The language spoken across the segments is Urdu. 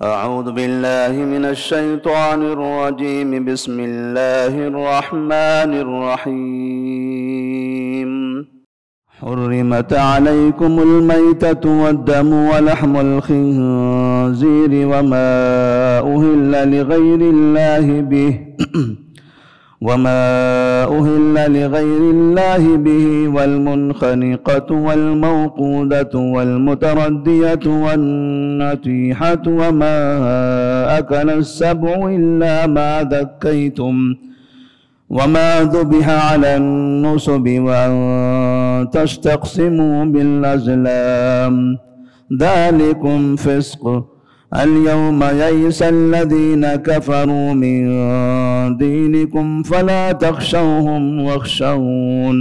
أعوذ بالله من الشيطان الرجيم. بسم الله الرحمن الرحيم. حرمت عليكم الميتة والدم ولحم الخنزير وما أهل لغير الله به والمنخنقة والموقودة والمتردية والنطيحة وما أكل السبع إلا ما ذكيتم وما ذبح على النصب وأن تستقسموا بالأزلام ذلكم فسق. اليوم يئس الذين كفروا من دينكم فلا تخشوهم واخشون.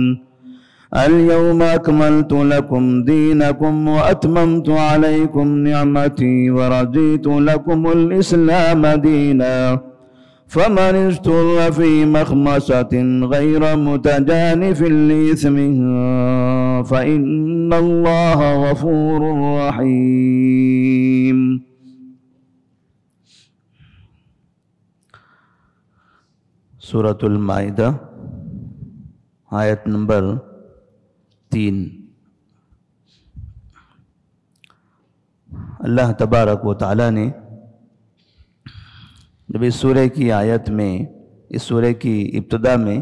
اليوم أكملت لكم دينكم وأتممت عليكم نعمتي ورضيت لكم الإسلام دينا. فمن اضطر في مخمصة غير متجانف لإثم فإن الله غفور رحيم. سورۃ المائدہ آیت نمبر 3. اللہ تبارک و تعالیٰ نے جب اس سورہ کی آیت میں، اس سورہ کی ابتدا میں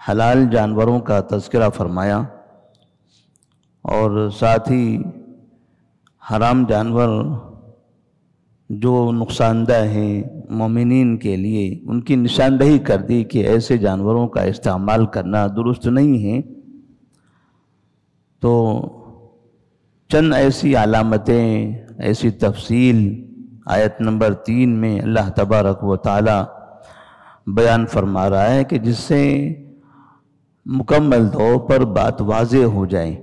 حلال جانوروں کا تذکرہ فرمایا اور ساتھ ہی حرام جانور جو نقصان دہ ہیں مومنین کے لیے ان کی نشاندہی کر دی کہ ایسے جانوروں کا استعمال کرنا درست نہیں ہے، تو چند ایسی علامتیں، ایسی تفصیل آیت نمبر 3 میں اللہ تبارک و تعالی بیان فرما رہا ہے کہ جس سے مکمل طور پر بات واضح ہو جائے.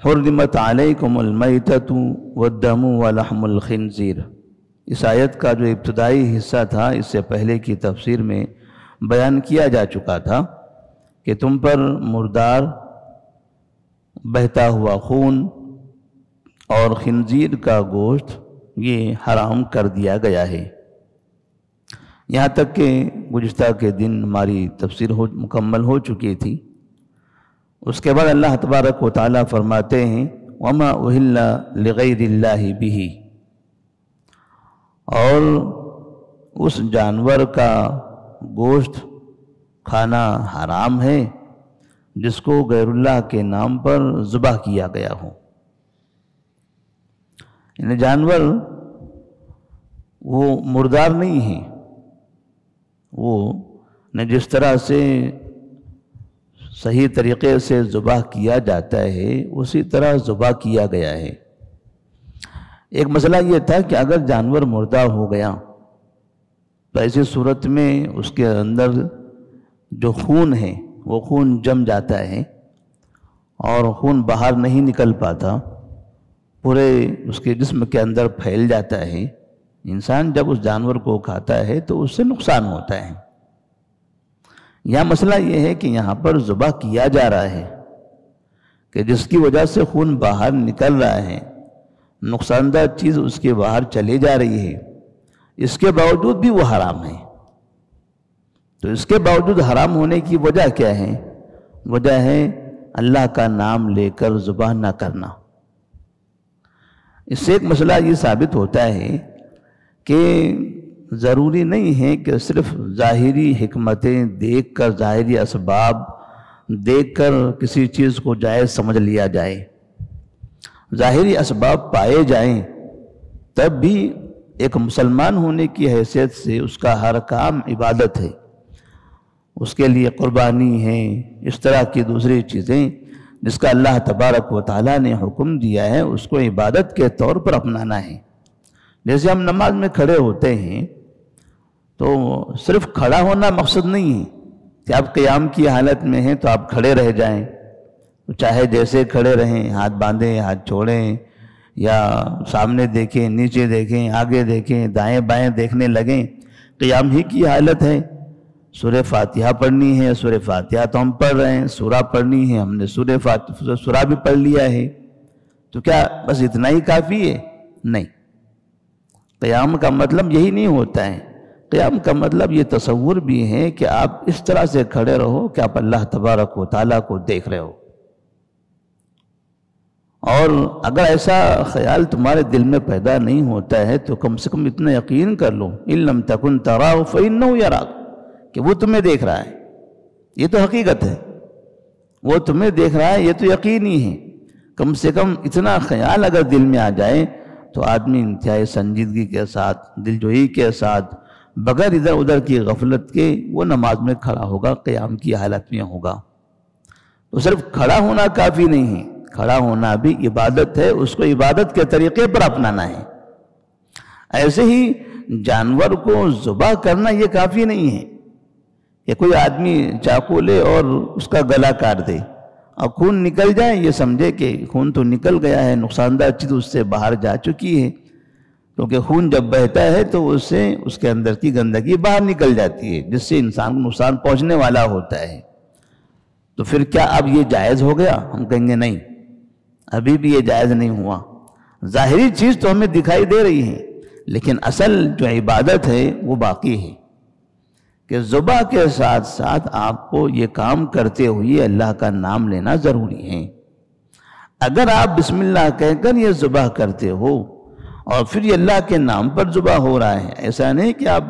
حرمت علیکم المیتۃ والدم ولحم الخنزیر. اس آیت کا جو ابتدائی حصہ تھا اس سے پہلے کی تفسیر میں بیان کیا جا چکا تھا کہ تم پر مردار، بہتا ہوا خون اور خنزیر کا گوشت یہ حرام کر دیا گیا ہے. یہاں تک کہ گزشتہ کے دن ہماری تفسیر مکمل ہو چکی تھی. اس کے بعد اللہ تبارک و تعالیٰ فرماتے ہیں وَمَا أُهِلَّ لِغَيْرِ اللَّهِ بِهِ، اور اس جانور کا گوشت کھانا حرام ہے جس کو غیر اللہ کے نام پر ذبح کیا گیا ہو. یعنی جانور وہ مردار نہیں ہیں، وہ جس طرح سے صحیح طریقے سے ذبح کیا جاتا ہے اسی طرح ذبح کیا گیا ہے. ایک مسئلہ یہ تھا کہ اگر جانور مردہ ہو گیا تو ایسی صورت میں اس کے اندر جو خون ہے وہ خون جم جاتا ہے اور خون باہر نہیں نکل پاتا، پورے اس کے جسم کے اندر پھیل جاتا ہے. انسان جب اس جانور کو کھاتا ہے تو اس سے نقصان ہوتا ہے. یہاں مسئلہ یہ ہے کہ یہاں پر ذبح کیا جا رہا ہے کہ جس کی وجہ سے خون باہر نکل رہا ہے، نقصان دہ چیز اس کے باہر چلی جا رہی ہے، اس کے باوجود بھی وہ حرام ہے. تو اس کے باوجود حرام ہونے کی وجہ کیا ہے؟ وجہ ہے اللہ کا نام لے کر ذبح نہ کرنا. اس سے ایک مسئلہ یہ ثابت ہوتا ہے کہ ضروری نہیں ہے کہ صرف ظاہری حکمتیں دیکھ کر، ظاہری اسباب دیکھ کر کسی چیز کو جائز سمجھ لیا جائے. ظاہری اسباب پائے جائیں تب بھی ایک مسلمان ہونے کی حیثیت سے اس کا ہر کام عبادت ہے. اس کے لیے قربانی ہے، اس طرح کی دوسری چیزیں جس کا اللہ تبارک و تعالیٰ نے حکم دیا ہے اس کو عبادت کے طور پر اپنانا ہے. جیسے ہم نماز میں کھڑے ہوتے ہیں تو صرف کھڑا ہونا مقصد نہیں ہے کہ آپ قیام کی حالت میں ہیں تو آپ کھڑے رہ جائیں، چاہے جیسے کھڑے رہیں، ہاتھ باندھیں، ہاتھ چھوڑیں، یا سامنے دیکھیں، نیچے دیکھیں، آگے دیکھیں، دائیں بائیں دیکھنے لگیں. قیام ہی کی حالت ہے. سورہ فاتحہ پڑھنی ہے، سورہ فاتحہ تو ہم پڑھ رہے ہیں، سورہ پڑھنی ہے، ہم نے سورہ بھی پڑھ لیا ہے. تو کیا بس اتنا ہی کافی ہے؟ نہیں، قیام کا مطلب یہی نہیں ہوتا ہے۔ قیام کا مطلب یہ تصور بھی ہے کہ آپ اس طرح سے کھڑے رہو کہ آپ اللہ تبارک و تعالیٰ کو دیکھ رہے ہو، اور اگر ایسا خیال تمہارے دل میں پیدا نہیں ہوتا ہے تو کم سے کم اتنا یقین کر لو ان لم تکن تراہ فإنہ یراک، کہ وہ تمہیں دیکھ رہا ہے، یہ تو حقیقت ہے، وہ تمہیں دیکھ رہا ہے، یہ تو یقینی ہے۔ کم سے کم اتنا خیال اگر دل میں آ جائے تو آدمی انتہائی سنجیدگی کے ساتھ، دلجوئی کے ساتھ، بغیر ادھر ادھر کی غفلت کے وہ نماز میں کھڑا ہوگا، قیام کی حالت میں ہوگا۔ تو صرف کھڑا ہونا کافی نہیں ہے، کھڑا ہونا بھی عبادت ہے، اس کو عبادت کے طریقے پر اپنانا ہے۔ ایسے ہی جانور کو ذبح کرنا یہ کافی نہیں ہے کہ کوئی آدمی چاقو لے اور اس کا گلا کاٹ دے اور خون نکل جائے، یہ سمجھے کہ خون تو نکل گیا ہے، نقصان دہ چیز اس سے باہر جا چکی ہے، کیونکہ خون جب بہتا ہے تو اس سے اس کے اندر کی گندگی باہر نکل جاتی ہے، جس سے انسان کو نقصان پہنچنے والا ہوتا ہے۔ تو پھر کیا اب یہ جائز ہو گیا؟ ہم کہیں گے نہیں، ابھی بھی یہ جائز نہیں ہوا۔ ظاہری چیز تو ہمیں دکھائی دے رہی ہے، لیکن اصل جو عبادت ہے وہ باقی ہے، کہ ذبح کے ساتھ ساتھ آپ کو یہ کام کرتے ہوئے اللہ کا نام لینا ضروری ہے۔ اگر آپ بسم اللہ کہہ کر یہ ذبح کرتے ہو اور پھر یہ اللہ کے نام پر ذبح ہو رہا ہے، ایسا نہیں کہ آپ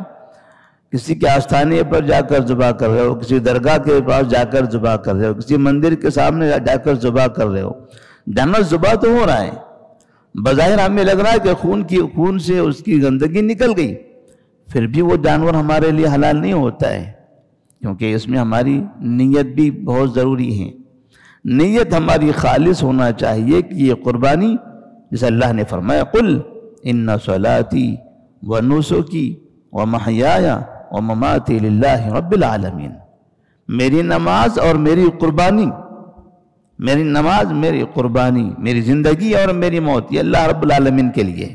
کسی کے آستانے پر جا کر ذبح کر رہے ہو، کسی درگاہ کے پاس جا کر ذبح کر رہے ہو، کسی مندر کے سامنے جا کر ذبح کر رہے ہو۔ جانور ذبح تو ہو رہا ہے، بظاہر ہمیں لگ رہا ہے کہ خون سے اس کی گندگی نکل گئی، پھر بھی وہ جانور ہمارے لیے حلال نہیں ہوتا ہے، کیونکہ اس میں ہماری نیت بھی بہت ضروری ہے۔ نیت ہماری خالص ہونا چاہیے کہ یہ قربانی، جسے اللہ نے فرمایا قل ان صلاتی ونسکی ومحیای ومماتی للہ رب العالمین، میری نماز اور میری قربانی، میری نماز، میری قربانی، میری زندگی اور میری موت یہ اللہ رب العالمین کے لیے،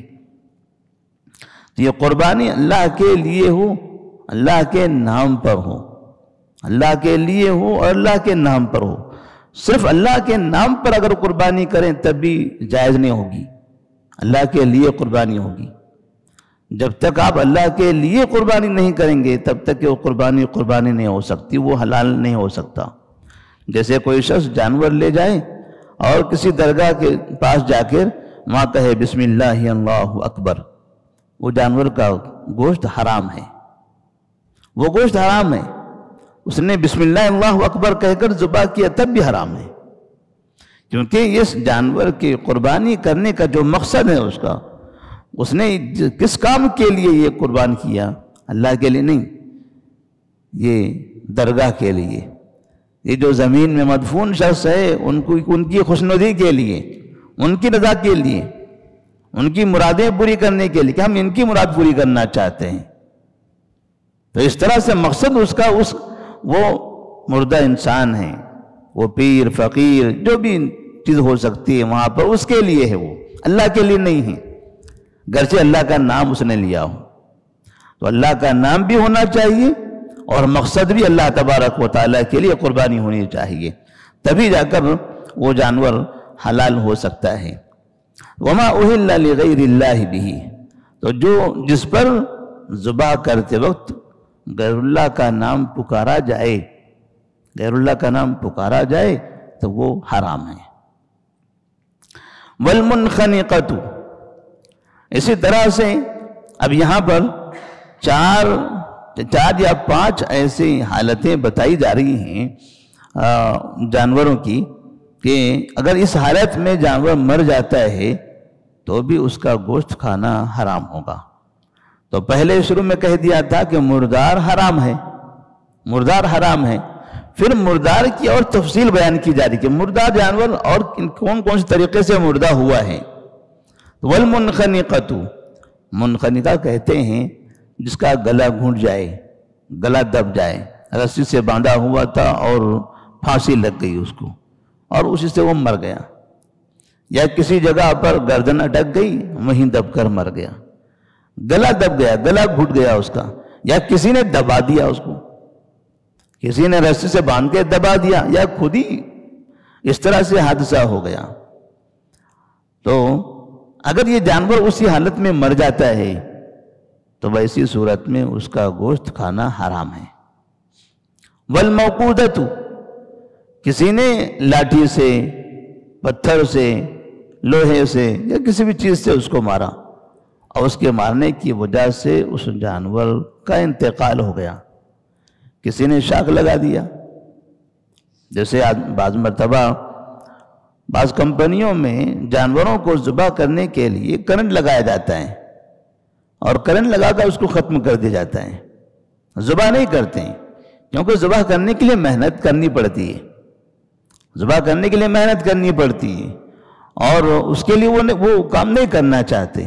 تو یہ قربانی اللہ کے لیے ہو، اللہ کے نام پر ہو، اللہ کے لیے ہو اور اللہ کے نام پر ہو۔ صرف اللہ کے نام پر اگر قربانی کریں تب بھی جائز نہیں ہوگی، اللہ کے لیے قربانی ہوگی۔ جب تک آپ اللہ کے لیے قربانی نہیں کریں گے تب تک کہ وہ قربانی نہیں ہو سکتی، وہ حلال نہیں ہو سکتا۔ جیسے کوئی شخص جانور لے جائے اور کسی درگاہ کے پاس جا کر وہاں کہے بسم اللہ اللہ اکبر، وہ جانور کا گوشت حرام ہے، وہ گوشت حرام ہے۔ اس نے بسم اللہ اللہ اکبر کہہ کر ذبح کیا تب بھی حرام ہے، کیونکہ اس جانور کی قربانی کرنے کا جو مقصد ہے اس نے کس کام کے لیے یہ قربان کیا؟ اللہ کے لیے نہیں، یہ درگاہ کے لیے، یہ جو زمین میں مدفون شخص ہے ان کی خوشنودی کے لیے، ان کی رضا کے لیے، ان کی مرادیں پوری کرنے کے لیے، کہ ہم ان کی مراد پوری کرنا چاہتے ہیں۔ تو اس طرح سے مقصد اس کا وہ مردہ انسان ہے، وہ پیر فقیر جو بھی چیز ہو سکتی ہے وہاں پر اس کے لیے ہے، وہ اللہ کے لیے نہیں ہے، گرچہ اللہ کا نام اس نے لیا ہو۔ تو اللہ کا نام بھی ہونا چاہیے اور مقصد بھی اللہ تبارک و تعالیٰ کے لیے قربانی ہونی چاہیے، تبھی جا کر وہ جانور حلال ہو سکتا ہے۔ وَمَا أُهِلَّ لِغَيْرِ اللَّهِ بِهِ، تو جس پر ذبح کرتے وقت غیر اللہ کا نام پکارا جائے، غیر اللہ کا نام پکارا جائے تو وہ حرام ہے۔ وَالْمُنْخَنِقَةُ، اسی طرح سے اب یہاں پر چار یا پانچ ایسی حالتیں بتائی جا رہی ہیں جانوروں کی، کہ اگر اس حالت میں جانور مر جاتا ہے تو بھی اس کا گوشت کھانا حرام ہوگا۔ تو پہلے شروع میں کہہ دیا تھا کہ مردار حرام ہے، مردار حرام ہے، پھر مردار کی اور تفصیل بیان کی جا رہی کہ مردار جانور اور کون کون سے طریقے سے مردہ ہوا ہے۔ والمنخنقۃ، منخنقہ کہتے ہیں جس کا گلا گھونٹ جائے، گلا دب جائے، رسی سے باندھا ہوا تھا اور پھانسی لگ گئی اس کو اور اسی سے وہ مر گیا، یا کسی جگہ پر گردن اٹک گئی وہیں دب کر مر گیا، گلا دب گیا، گلا گھٹ گیا اس کا، یا کسی نے دبا دیا اس کو، کسی نے رسی سے باندھ کے دبا دیا، یا خود ہی اس طرح سے حادثہ ہو گیا۔ تو اگر یہ جانور اسی حالت میں مر جاتا ہے تو ویسی صورت میں اس کا گوشت کھانا حرام ہے۔ والموقودۃ، کسی نے لاٹھی سے، پتھر سے، لوہے سے یا کسی بھی چیز سے اس کو مارا اور اس کے مارنے کی وجہ سے اس جانور کا انتقال ہو گیا، کسی نے شاک لگا دیا، جیسے بعض مرتبہ بعض کمپنیوں میں جانوروں کو ذبح کرنے کے لیے کرنٹ لگایا جاتا ہے اور کرنٹ لگا کر اس کو ختم کر دیا جاتا ہے، ذبح نہیں کرتے ہیں، کیونکہ ذبح کرنے کے لیے محنت کرنی پڑتی ہے، ذبح کرنے کے لیے محنت کرنی پڑتی ہے اور اس کے لیے وہ کام نہیں کرنا چاہتے،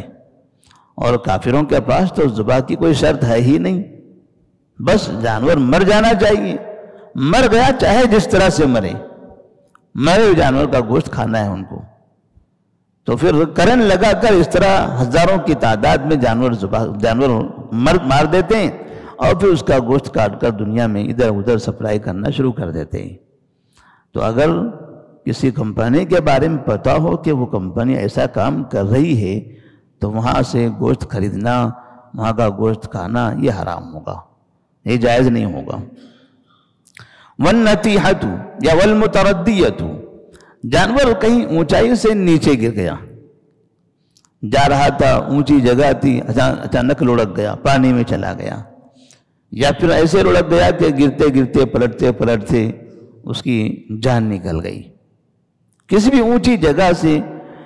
اور کافروں کے پاس تو ذبح کی کوئی شرط ہے ہی نہیں، بس جانور مر جانا چاہیے، مر گیا چاہے جس طرح سے مرے، مرے جانور کا گوشت کھانا ہے ان کو۔ تو پھر کرنٹ لگا کر اس طرح ہزاروں کی تعداد میں جانور مار دیتے ہیں اور پھر اس کا گوشت کاٹ کر دنیا میں ادھر ادھر سپلائی کرنا شروع کر دیتے ہیں۔ تو اگر کسی کمپنی کے بارے میں پتا ہو کہ وہ کمپنی ایسا کام کر رہی ہے تو وہاں سے گوشت خریدنا، وہاں کا گوشت کھانا یہ حرام ہوگا، یہ جائز نہیں ہوگا۔ والنتیحۃ یا والمتردیۃ، جانور کہیں اونچائی سے نیچے گر گیا، جا رہا تھا، اونچی جگہ تھی، اچانک لڑک گیا، پانی میں چلا گیا، یا پھر ایسے لڑک گیا کہ گرتے گرتے پلٹتے اس کی جان نکل گئی، کسی بھی اونچی جگہ سے،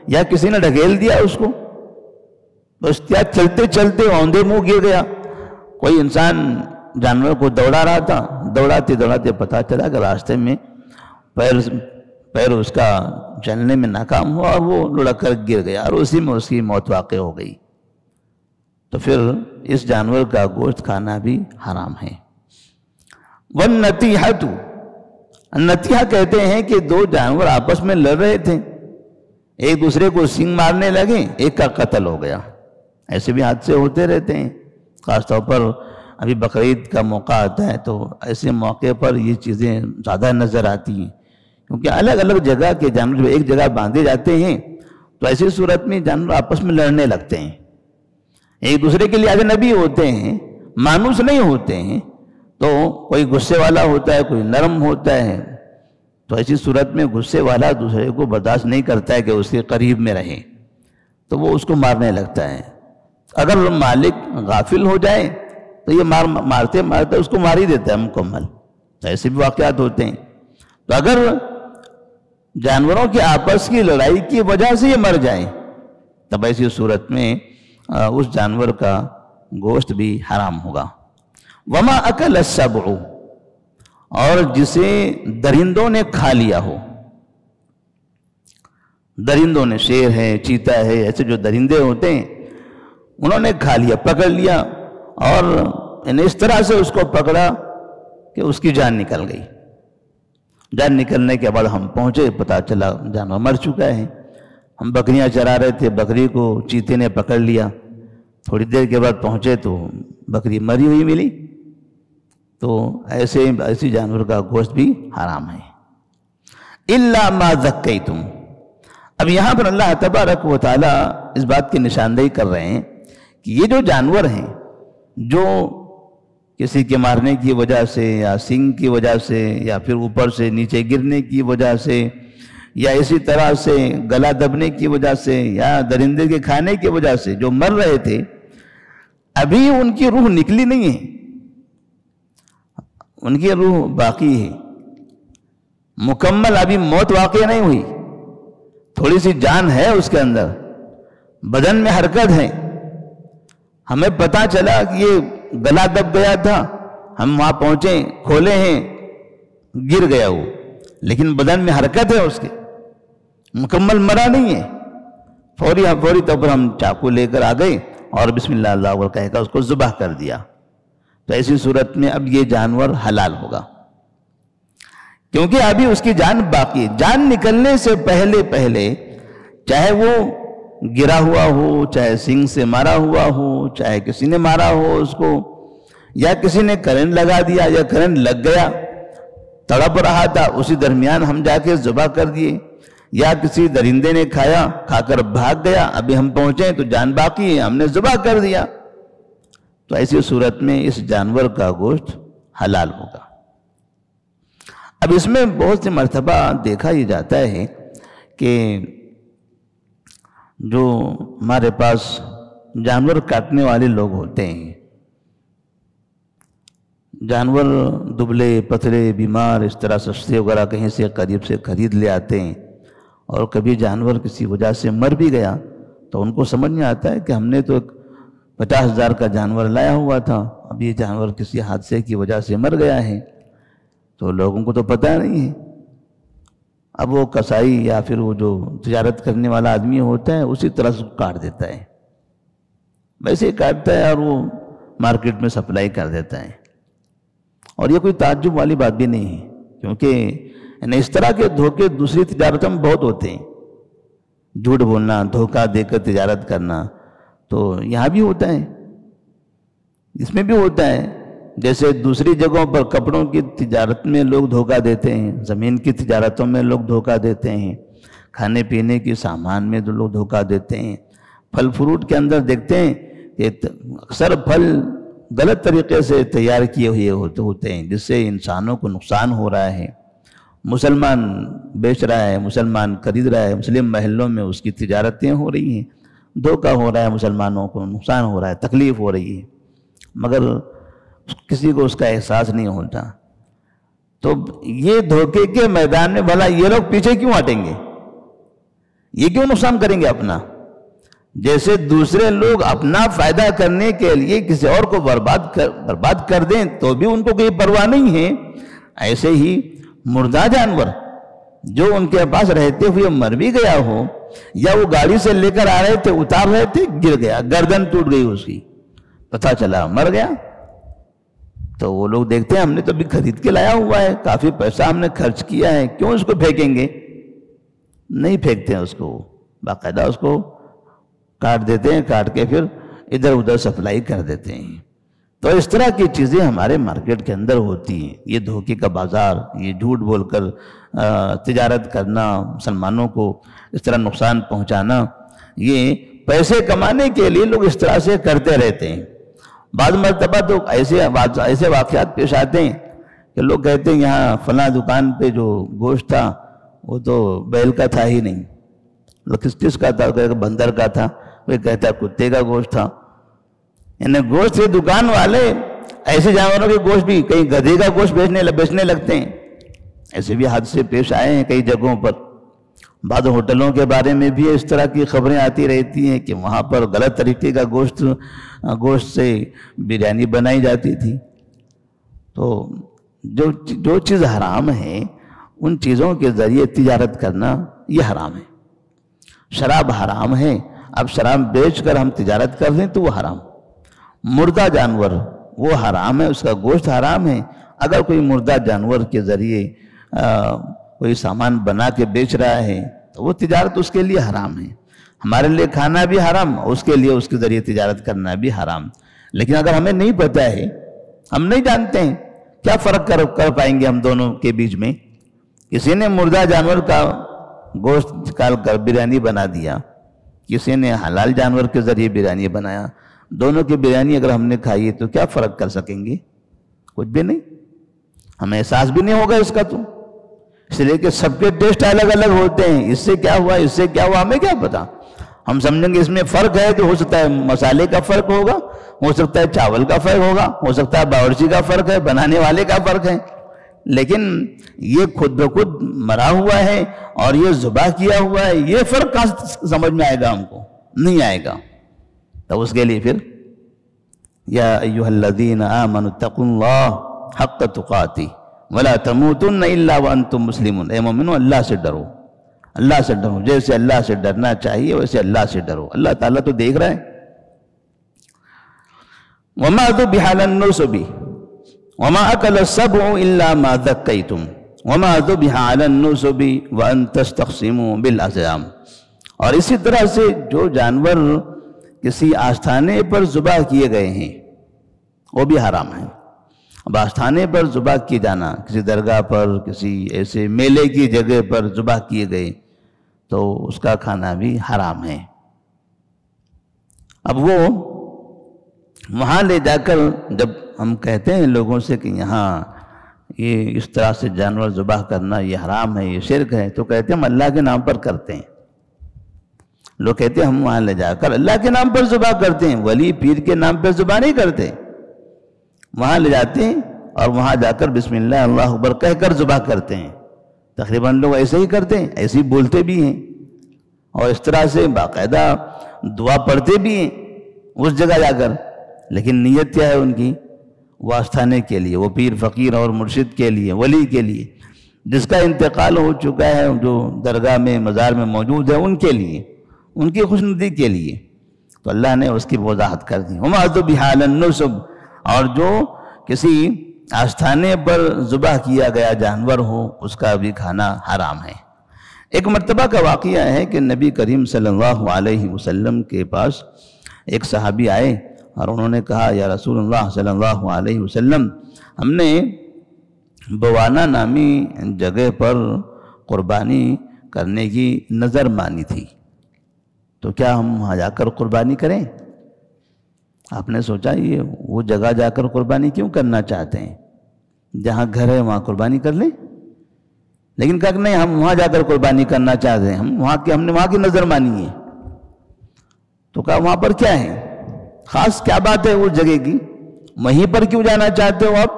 یا کسی نے ڈھکیل دیا اس کو، بس چلتے چلتے اوندے منہ گر گیا۔ کوئی انسان جانور کو دوڑا رہا تھا، دوڑاتے پتہ چلا کہ راستے میں پیر اس کا چلنے میں ناکام ہوا اور وہ لڑک کر گر گیا اور اسی میں اس کی موت واقع ہو گئی، تو پھر اس جانور کا گوشت کھانا بھی حرام ہے۔ والنتیحۃ، نتیحہ کہتے ہیں کہ دو جانور آپس میں لڑ رہے تھے، ایک دوسرے کو سینگ مارنے لگے، ایک کا قتل ہو گیا، ایسے بھی حادثے ہوتے رہتے ہیں، خاص طور پر ابھی بقرعید کا موقع آتا ہے تو ایسے موقع پر یہ چیزیں زیادہ نظر آتی ہیں، کیونکہ الگ الگ جگہ کے جانور جو ایک جگہ باندھے جاتے ہیں تو ایسی صورت میں جانور آپس میں لڑنے لگتے ہیں، ایک دوسرے کے لیے اجنبی ہوتے ہیں، مانوس نہیں ہوتے ہیں، تو کوئی غصے والا ہوتا ہے، کوئی نرم ہوتا ہے، تو ایسی صورت میں غصے والا دوسرے کو برداشت نہیں کرتا ہے کہ اس کے قریب میں رہے، تو وہ اس کو مارنے لگتا ہے۔ اگر مالک غافل ہو جائے تو یہ مارتے اس کو مار ہی دیتا ہے مکمل، تو ایسے بھی واقعات ہوتے ہیں۔ تو اگر جانوروں کے آپس کی لڑائی کی وجہ سے یہ مر جائیں تب ایسی صورت میں اس جانور کا گوشت بھی حرام ہوگا۔ وما اکل السبع، اور جسے درندوں نے کھا لیا ہو، درندوں نے، شیر ہے، چیتا ہے، ایسے جو درندے ہوتے ہیں انہوں نے کھا لیا، پکڑ لیا، اور اس طرح سے اس کو پکڑا کہ اس کی جان نکل گئی۔ جان نکلنے کے بعد ہم پہنچے، پتہ چلا جانور مر چکا ہے، ہم بکریاں چرا رہے تھے، بکری کو چیتے نے پکڑ لیا، تھوڑی دیر کے بعد پہنچے تو بکری مری ہوئی ملی، تو ایسی جانور کا گوشت بھی حرام ہے۔ الا ما ذکیتم، اب یہاں پر اللہ تبارک و تعالی اس بات کی نشاندہی کر رہے ہیں کہ یہ جو جانور ہیں جو کسی کے مارنے کی وجہ سے یا سینگ کی وجہ سے یا پھر اوپر سے نیچے گرنے کی وجہ سے یا اسی طرح سے گلا دبنے کی وجہ سے یا درندے کے کھانے کی وجہ سے جو مر رہے تھے، ابھی ان کی روح نکلی نہیں ہے، ان کی روح باقی ہے، مکمل ابھی موت واقع نہیں ہوئی، تھوڑی سی جان ہے اس کے اندر، بدن میں حرکت ہے، ہمیں پتا چلا کہ یہ گلا دب گیا تھا، ہم وہاں پہنچے، کھولے ہیں، گر گیا وہ، لیکن بدن میں حرکت ہے اس کے، مکمل مرا نہیں ہے، فوری طور پر ہم چاقو لے کر آ گئے اور بسم اللہ اللہ اکبر کہہ کر اس کو ذبح کر دیا، تو ایسی صورت میں اب یہ جانور حلال ہوگا، کیونکہ ابھی اس کی جان باقی ہے۔ جان نکلنے سے پہلے چاہے وہ گرا ہوا ہو، چاہے سینگ سے مارا ہوا ہو، چاہے کسی نے مارا ہو اس کو، یا کسی نے کرنٹ لگا دیا یا کرنٹ لگ گیا، تڑپ رہا تھا، اسی درمیان ہم جا کے ذبح کر دیے، یا کسی درندے نے کھایا، کھا کر بھاگ گیا، ابھی ہم پہنچے تو جان باقی ہے، ہم نے ذبح کر دیا، تو ایسی صورت میں اس جانور کا گوشت حلال ہوگا۔ اب اس میں بہت سی مرتبہ دیکھا یہ جاتا ہے کہ جو ہمارے پاس جانور کاٹنے والے لوگ ہوتے ہیں، جانور دبلے پتلے بیمار اس طرح سستے وغیرہ کہیں سے قریب سے خرید لے آتے ہیں، اور کبھی جانور کسی وجہ سے مر بھی گیا تو ان کو سمجھ میں آتا ہے کہ ہم نے تو 50,000 کا جانور لایا ہوا تھا، اب یہ جانور کسی حادثے کی وجہ سے مر گیا ہے، تو لوگوں کو تو پتہ نہیں ہے۔ اب وہ کسائی یا پھر وہ جو تجارت کرنے والا آدمی ہوتا ہے اسی طرح سے کاٹ دیتا ہے، ویسے ہی کاٹتا ہے اور وہ مارکیٹ میں سپلائی کر دیتا ہے، اور یہ کوئی تعجب والی بات بھی نہیں ہے، کیونکہ اس طرح کے دھوکے دوسری تجارتوں میں بہت ہوتے ہیں، جھوٹ بولنا، دھوکہ دے کر تجارت کرنا، تو یہاں بھی ہوتا ہے، اس میں بھی ہوتا ہے۔ جیسے دوسری جگہوں پر کپڑوں کی تجارت میں لوگ دھوکہ دیتے ہیں، زمین کی تجارتوں میں لوگ دھوکہ دیتے ہیں، کھانے پینے کی سامان میں لوگ دھوکہ دیتے ہیں، پھل فروٹ کے اندر دیکھتے ہیں کہ اکثر پھل غلط طریقے سے تیار کیے ہوئے ہوتے ہیں، جس سے انسانوں کو نقصان ہو رہا ہے، مسلمان بیچ رہا ہے، مسلمان خرید رہا ہے، مسلم محلوں میں اس کی تجارتیں ہو رہی ہیں، دھوکہ ہو رہا ہے، مسلمانوں کو نقصان ہو رہا ہے، تکلیف ہو رہی ہے، مگر کسی کو اس کا احساس نہیں ہوتا۔ تو یہ دھوکے کے میدان میں بھلا یہ لوگ پیچھے کیوں ہٹیں گے؟ یہ کیوں نقصان کریں گے اپنا؟ جیسے دوسرے لوگ اپنا فائدہ کرنے کے لیے کسی اور کو برباد کر دیں تو بھی ان کو کوئی پرواہ نہیں ہے، ایسے ہی مردہ جانور جو ان کے پاس رہتے ہوئے مر بھی گیا ہو، یا وہ گاڑی سے لے کر آ رہے تھے، اتار رہے تھے، گر گیا، گردن ٹوٹ گئی اس کی، پتہ چلا مر گیا، تو وہ لوگ دیکھتے ہیں ہم نے تو ابھی خرید کے لایا ہوا ہے، کافی پیسہ ہم نے خرچ کیا ہے، کیوں اس کو پھینکیں گے؟ نہیں پھینکتے ہیں اس کو، باقاعدہ اس کو کاٹ دیتے ہیں، کاٹ کے پھر ادھر ادھر سپلائی کر دیتے ہیں۔ تو اس طرح کی چیزیں ہمارے مارکیٹ کے اندر ہوتی ہیں، یہ دھوکے کا بازار، یہ جھوٹ بول کر تجارت کرنا، مسلمانوں کو اس طرح نقصان پہنچانا، یہ پیسے کمانے کے لیے لوگ اس طرح سے کرتے رہتے ہیں۔ بعض مرتبہ تو ایسے واقعات پیش آتے ہیں کہ لوگ کہتے ہیں یہاں فلاں دکان پہ جو گوشت تھا وہ تو بیل کا تھا ہی نہیں، کس کا تھا؟ بندر کا تھا، وہ کہتا ہے کتے کا گوشت تھا۔ یعنی گوشت کے دکان والے ایسے جانوروں کے گوشت بھی، کئی گدھے کا گوشت بیچنے لگتے ہیں، ایسے بھی حادثے پیش آئے ہیں کئی جگہوں پر۔ بعض ہوٹلوں کے بارے میں بھی اس طرح کی خبریں آتی رہتی ہیں کہ وہاں پر غلط طریقے کا گوشت سے بریانی بنائی جاتی تھی۔ تو جو چیز حرام ہے ان چیزوں کے ذریعے تجارت کرنا یہ حرام ہے۔ شراب حرام ہے، اب شراب بیچ کر ہم تجارت کر دیں تو وہ حرام۔ مردہ جانور وہ حرام ہے، اس کا گوشت حرام ہے۔ اگر کوئی مردہ جانور کے ذریعے کوئی سامان بنا کے بیچ رہا ہے تو وہ تجارت اس کے لیے حرام ہے، ہمارے لیے کھانا بھی حرام، اس کے لیے اس کے ذریعے تجارت کرنا بھی حرام۔ لیکن اگر ہمیں نہیں پتہ ہے، ہم نہیں جانتے ہیں، کیا فرق کر پائیں گے ہم دونوں کے بیچ میں؟ کسی نے مردہ جانور کا گوشت نکال کر بریانی بنا دیا، کسی نے حلال جانور کے ذریعے بریانی بنایا، دونوں کی بریانی اگر ہم نے کھائی تو کیا فرق کر سکیں گے؟ کچھ بھی نہیں، ہمیں احساس بھی نہیں ہوگا اس کا۔ تو اس لیے کہ سب کے ٹیسٹ الگ الگ ہوتے ہیں، اس سے کیا ہوا، اس سے کیا ہوا، ہمیں کیا پتا؟ ہم سمجھیں گے اس میں فرق ہے، تو ہو سکتا ہے مسالے کا فرق ہوگا، ہو سکتا ہے چاول کا فرق ہوگا، ہو سکتا ہے باورچی کا فرق ہے، بنانے والے کا فرق ہے، لیکن یہ خود بخود مرا ہوا ہے اور یہ ذبح کیا ہوا ہے، یہ فرق کہاں سمجھ میں آئے گا؟ ہم کو نہیں آئے گا۔ تو اس کے لیے پھر یا ایھا الذین آمنوا اتقوا اللہ حق تقاتہ ولا تموتن الا وانتم مسلمون۔ اے مومنو، اللہ سے ڈرو، اللہ سے ڈرو، جیسے اللہ سے ڈرنا چاہیے ویسے اللہ سے ڈرو۔ اللہ تعالیٰ تو دیکھ رہا ہے۔ وما ذبح علی النصب وما اکل السبع الا ما ذکیتم وما ذبح علی النصب وان تستقسموا بالازلام۔ اور اسی طرح سے جو جانور کسی آستانے پر ذبح کیے گئے ہیں وہ بھی حرام ہیں۔ اب آستانے پر ذبح کیے جانا، کسی درگاہ پر، کسی ایسے میلے کی جگہ پر ذبح کیے گئے، تو اس کا کھانا بھی حرام ہے۔ اب وہ وہاں لے جا کر جب ہم کہتے ہیں لوگوں سے کہ یہاں یہ اس طرح سے جانور ذبح کرنا یہ حرام ہے، یہ شرک ہے، تو کہتے ہیں ہم اللہ کے نام پر کرتے ہیں۔ لوگ کہتے ہیں ہم وہاں لے جا کر اللہ کے نام پر ذبح کرتے ہیں، ولی پیر کے نام پر ذبح نہیں کرتے۔ وہاں لے جاتے ہیں اور وہاں جا کر بسم اللہ اللہ اکبر کہہ کر ذبح کرتے ہیں۔ تقریباً لوگ ایسے ہی کرتے ہیں، ایسے ہی بولتے بھی ہیں، اور اس طرح سے باقاعدہ دعا پڑھتے بھی ہیں اس جگہ جا کر، لیکن نیت کیا ہے ان کی؟ واسطانے کے لیے، وہ پیر فقیر اور مرشد کے لیے، ولی کے لیے، جس کا انتقال ہو چکا ہے، جو درگاہ میں مزار میں موجود ہے، ان کے لیے، ان کی خوشنودی کے لیے۔ تو اللہ نے اس کی وضاحت کر دی، وَمَا ذُبِحَ عَلَى النُّصُبِ، اور جو کسی آستانے پر ذبح کیا گیا جانور ہو اس کا بھی کھانا حرام ہے۔ ایک مرتبہ کا واقعہ ہے کہ نبی کریم صلی اللہ علیہ وسلم کے پاس ایک صحابی آئے اور انہوں نے کہا یا رسول اللہ صلی اللہ علیہ وسلم، ہم نے بوانا نامی جگہ پر قربانی کرنے کی نظر مانی تھی، تو کیا ہم وہاں جا کر قربانی کریں؟ آپ نے سوچا یہ وہ جگہ جا کر قربانی کیوں کرنا چاہتے ہیں؟ جہاں گھر ہے وہاں قربانی کر لیں، لیکن کہا کہ نہیں ہم وہاں جا کر قربانی کرنا چاہتے ہیں، ہم نے وہاں کی نظر مانی ہے۔ تو کہا وہاں پر کیا ہے خاص، کیا بات ہے اس جگہ کی، وہیں پر کیوں جانا چاہتے ہو آپ؟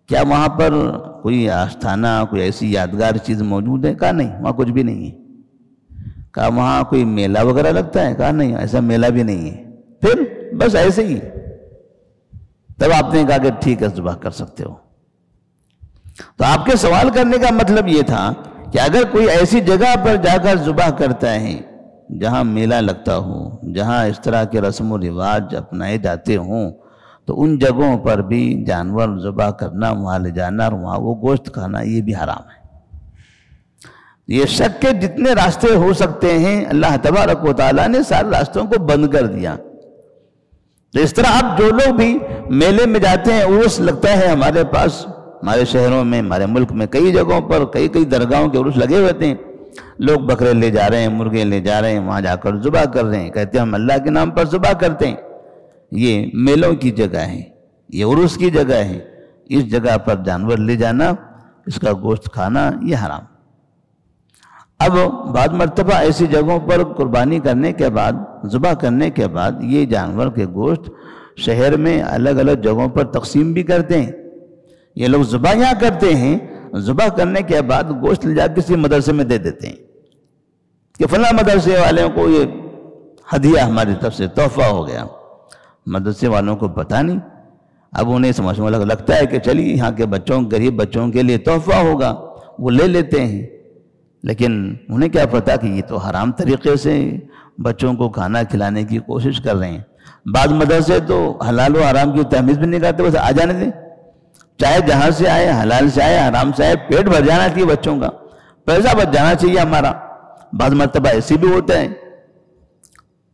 کیا وہاں پر کوئی آستانہ، کوئی ایسی یادگار چیز موجود ہے؟ کہا نہیں وہاں کچھ بھی نہیں ہے۔ کہا وہاں کوئی میلہ وغیرہ لگتا ہے؟ کہا نہیں ایسا میلہ بھی نہیں ہے۔ پھر بس ایسے ہی، تب آپ نے کہا کہ ٹھیک ہے ذبح کر سکتے ہو۔ تو آپ کے سوال کرنے کا مطلب یہ تھا کہ اگر کوئی ایسی جگہ پر جا کر ذبح کرتا ہے جہاں میلہ لگتا ہو، جہاں اس طرح کے رسم و رواج اپنائے جاتے ہوں، تو ان جگہوں پر بھی جانور ذبح کرنا، وہاں لے جانا اور وہاں وہ گوشت کھانا یہ بھی حرام ہے۔ یہ شک کے جتنے راستے ہو سکتے ہیں اللہ تبارک و تعالیٰ نے سارے راستوں کو بند کر دیا۔ تو اس طرح اب جو لوگ بھی میلے میں جاتے ہیں، عرس لگتا ہے ہمارے پاس، ہمارے شہروں میں، ہمارے ملک میں کئی جگہوں پر کئی درگاہوں کے عرس لگے ہوتے ہیں، لوگ بکرے لے جا رہے ہیں، مرغے لے جا رہے ہیں، وہاں جا کر ذبح کر رہے ہیں، کہتے ہیں ہم اللہ کے نام پر ذبح کرتے ہیں۔ یہ میلوں کی جگہ ہے، یہ عرس کی جگہ ہے، اس جگہ پر جانور لے جانا، اس کا گوشت کھانا یہ حرام۔ اب بعض مرتبہ ایسی جگہوں پر قربانی کرنے کے بعد، ذبح کرنے کے بعد یہ جانور کے گوشت شہر میں الگ الگ جگہوں پر تقسیم بھی کرتے ہیں۔ یہ لوگ ذبح یہاں کرتے ہیں، ذبح کرنے کے بعد گوشت لے جا کسی مدرسے میں دے دیتے ہیں کہ فلاں مدرسے والوں کو یہ ہدیہ ہماری طرف سے تحفہ ہو گیا۔ مدرسے والوں کو پتہ نہیں، اب انہیں سمجھ میں لگتا ہے کہ چلیے یہاں کے بچوں، غریب بچوں کے لیے تحفہ ہوگا، وہ لے لیتے ہیں، لیکن انہیں کیا پتا کہ یہ تو حرام طریقے سے بچوں کو کھانا کھلانے کی کوشش کر رہے ہیں۔ بعض مدرسے تو حلال و حرام کی تمیز بھی نہیں کرتے، بس آ جانے دیں، چاہے جہاں سے آئے، حلال سے آئے، حرام سے آئے، پیٹ بھر جانا چاہیے بچوں کا، پیسہ بچ جانا چاہیے ہمارا۔ بعض مرتبہ ایسی بھی ہوتا ہے۔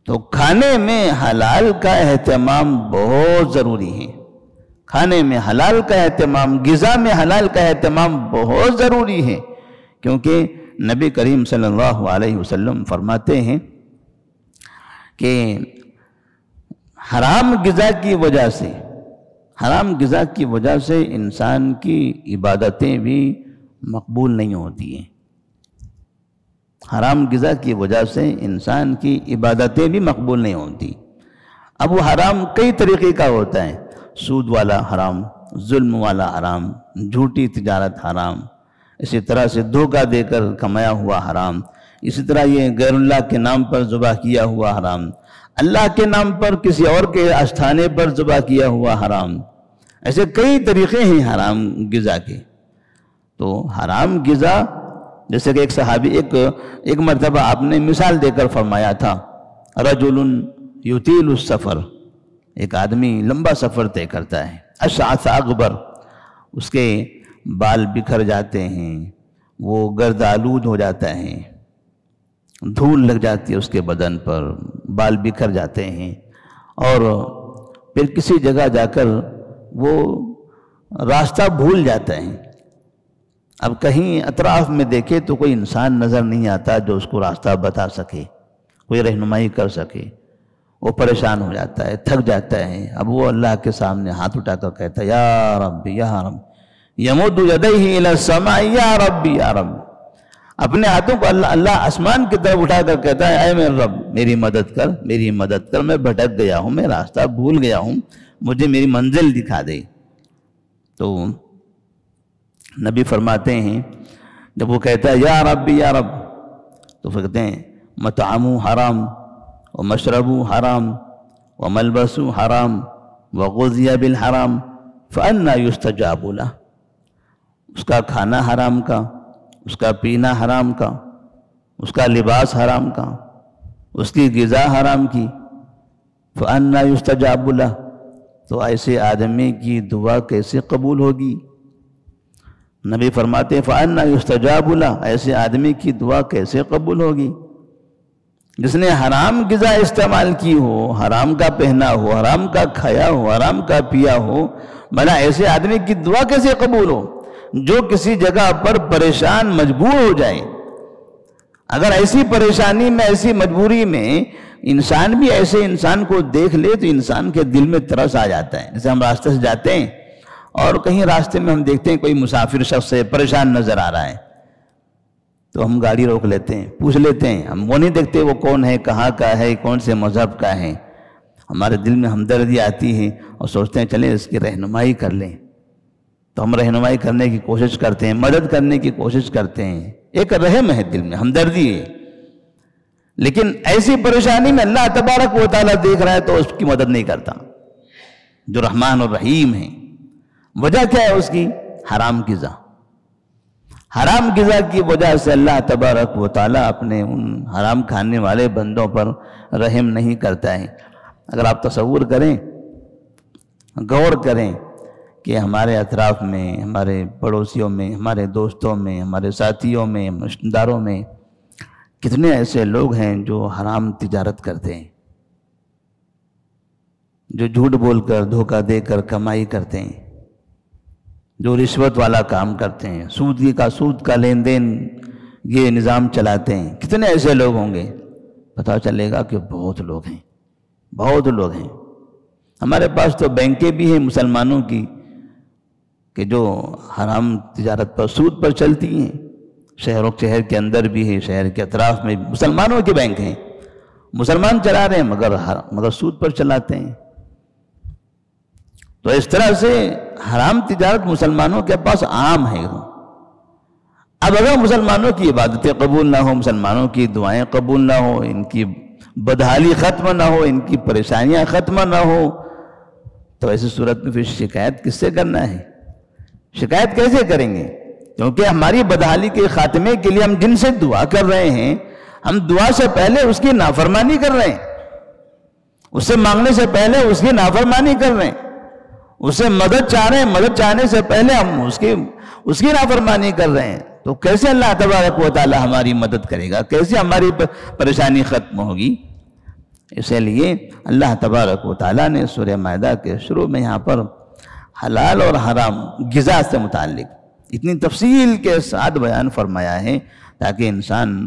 تو کھانے میں حلال کا اہتمام بہت ضروری ہے، کھانے میں حلال کا اہتمام، غذا میں حلال کا اہتمام بہت ضروری ہے، کیونکہ نبی کریم صلی اللہ علیہ وسلم فرماتے ہیں کہ حرام غذا کی وجہ سے انسان کی عبادتیں بھی مقبول نہیں ہوتی ہیں۔ حرام غذا کی وجہ سے انسان کی عبادتیں بھی مقبول نہیں ہوتی۔ اب وہ حرام کئی طریقے کا ہوتا ہے، سود والا حرام، ظلم والا حرام، جھوٹی تجارت حرام، اسی طرح سے دھوکہ دے کر کمایا ہوا حرام، اسی طرح یہ غیر اللہ کے نام پر ذبح کیا ہوا حرام، اللہ کے نام پر کسی اور کے آستانے پر ذبح کیا ہوا حرام، ایسے کئی طریقے ہیں حرام غذا کے۔ تو حرام غذا، جیسے کہ ایک صحابی ایک مرتبہ آپ نے مثال دے کر فرمایا تھا، رجل یطیل السفر، ایک آدمی لمبا سفر طے کرتا ہے، اشعث اغبر، اس کے بال بکھر جاتے ہیں، وہ گرد آلود ہو جاتا ہے، دھول لگ جاتی ہے اس کے بدن پر، بال بکھر جاتے ہیں، اور پھر کسی جگہ جا کر وہ راستہ بھول جاتا ہے، اب کہیں اطراف میں دیکھے تو کوئی انسان نظر نہیں آتا جو اس کو راستہ بتا سکے، کوئی رہنمائی کر سکے، وہ پریشان ہو جاتا ہے، تھک جاتا ہے۔ اب وہ اللہ کے سامنے ہاتھ اٹھا کر کہتا ہے یا رب یا رب، یمد یدیہ الی السماء یا رب یا رب، اپنے ہاتھوں کو اللہ آسمان کی طرف اٹھا کر کہتا ہے اے میرے رب میری مدد کر، میری مدد کر، میں بھٹک گیا ہوں، میں راستہ بھول گیا ہوں، مجھے میری منزل دکھا دے۔ تو نبی فرماتے ہیں جب وہ کہتا ہے یا رب یا رب، تو پھر کہتے ہیں مطعمو حرام ومشربو حرام وملبسو حرام وغذی بالحرام فأنا یستجاب لہ، اس کا کھانا حرام کا، اس کا پینا حرام کا، اس کا لباس حرام کا، اس کی غذا حرام کی، فأنا یستجاب لہ، تو ایسے آدمی کی دعا کیسے قبول ہوگی؟ نبی فرماتے ہیں فأنا یستجاب لہ، ایسے آدمی کی دعا کیسے قبول ہوگی جس نے حرام غذا استعمال کی ہو، حرام کا پہنا ہو، حرام کا کھایا ہو، حرام کا پیا ہو، بھلا ایسے آدمی کی دعا کیسے قبول ہو جو کسی جگہ پر پریشان مجبور ہو جائے؟ اگر ایسی پریشانی میں، ایسی مجبوری میں انسان بھی ایسے انسان کو دیکھ لے تو انسان کے دل میں ترس آ جاتا ہے۔ جیسے ہم راستے سے جاتے ہیں اور کہیں راستے میں ہم دیکھتے ہیں کوئی مسافر شخص ہے، پریشان نظر آ رہا ہے، تو ہم گاڑی روک لیتے ہیں، پوچھ لیتے ہیں، ہم وہ نہیں دیکھتے وہ کون ہے، کہاں کا ہے، کون سے مذہب کا ہے، ہمارے دل میں ہمدردی آتی ہے اور سوچتے ہیں چلیں اس کی رہنمائی کر لیں، تو ہم رہنمائی کرنے کی کوشش کرتے ہیں، مدد کرنے کی کوشش کرتے ہیں، ایک رحم ہے دل میں، ہمدردی ہے۔ لیکن ایسی پریشانی میں اللہ تبارک و تعالیٰ دیکھ رہا ہے تو اس کی مدد نہیں کرتا، جو رحمان اور رحیم ہے۔ وجہ کیا ہے اس کی؟ حرام غذا۔ حرام غذا کی وجہ سے اللہ تبارک و تعالیٰ اپنے ان حرام کھانے والے بندوں پر رحم نہیں کرتا ہے۔ اگر آپ تصور کریں، غور کریں کہ ہمارے اطراف میں، ہمارے پڑوسیوں میں، ہمارے دوستوں میں، ہمارے ساتھیوں میں، رشتہ داروں میں کتنے ایسے لوگ ہیں جو حرام تجارت کرتے ہیں، جو جھوٹ بول کر، دھوکہ دے کر کمائی کرتے ہیں، جو رشوت والا کام کرتے ہیں، سود کا لین دین یہ نظام چلاتے ہیں۔ کتنے ایسے لوگ ہوں گے؟ پتہ چلے گا کہ بہت لوگ ہیں، بہت لوگ ہیں۔ ہمارے پاس تو بینکیں بھی ہیں مسلمانوں کی کہ جو حرام تجارت پر، سود پر چلتی ہیں۔ شہر کے اندر بھی ہے، شہر کے اطراف میں مسلمانوں کے بینک ہیں، مسلمان چلا رہے ہیں مگر سود پر چلاتے ہیں۔ تو اس طرح سے حرام تجارت مسلمانوں کے پاس عام ہے۔ اب اگر مسلمانوں کی عبادتیں قبول نہ ہو، مسلمانوں کی دعائیں قبول نہ ہو، ان کی بدحالی ختم نہ ہو، ان کی پریشانیاں ختم نہ ہو، تو ایسی صورت میں پھر شکایت کس سے کرنا ہے؟ شکایت کیسے کریں گے؟ کیونکہ ہماری بدحالی کے خاتمے کے لیے ہم جن سے دعا کر رہے ہیں، ہم دعا سے پہلے اس کی نافرمانی کر رہے ہیں، اس سے مانگنے سے پہلے اس کی نافرمانی کر رہے ہیں، اس سے مدد چاہ رہے ہیں، مدد چاہنے سے پہلے ہم اس کی نافرمانی کر رہے ہیں، تو کیسے اللہ تبارک و تعالی ہماری مدد کرے گا؟ کیسے ہماری پریشانی ختم ہوگی؟ اسی لیے اللہ تبارک و تعالیٰ نے سورہ مائدہ کے شروع میں یہاں پر حلال اور حرام غذا سے متعلق اتنی تفصیل کے ساتھ بیان فرمایا ہے تاکہ انسان